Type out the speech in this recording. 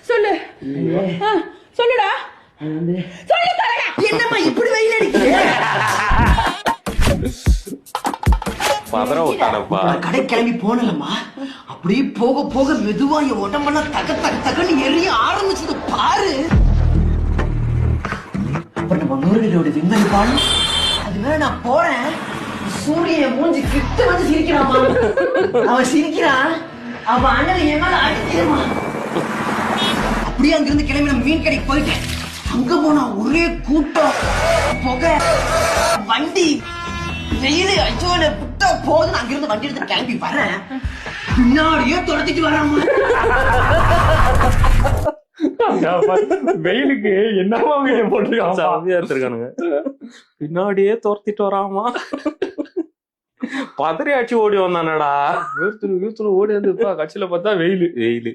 சொல்லு சொல்லுடா. என்னம்மா இப்படி வெயில் அடிக்குது? கடை கிளம்பி போனலம்மா, அப்படியே போக போக மெதுவா என் உடம்பெல்லாம் தக தக தகன்னு எரிய ஆரம்பிச்சது பாரு. அப்புறம் நம்ம நூறுகளோட விண்வெளி பாடம் அது வேற. நான் போறேன், சூரியன் மூஞ்சி கிட்ட வந்து சிரிக்கிறாமா. அவன் சிரிக்கிறான், அவன் அண்ணன் என் மேல அடிக்கிறமா. அப்படியே அங்கிருந்து கிளம்பி நம்ம மீன் கடைக்கு போயிட்டேன். அங்க போனா ஒரே கூட்டம், புகை, வண்டி, வெயிலு. அச்சோட புட்டா போதுன்னு அங்கிருந்து வண்டி எடுத்து கிளம்பி வரேன். பின்னாடியே துரத்திட்டு வராம. வெயிலுக்கு என்னமா போட்டுருக்கானுங்க, பின்னாடியே துரத்திட்டு வராமா. பதறி ஆச்சு ஓடி வந்தானடா. வீத்துல ஓடி வந்து கட்சியில பார்த்தா வெயிலு.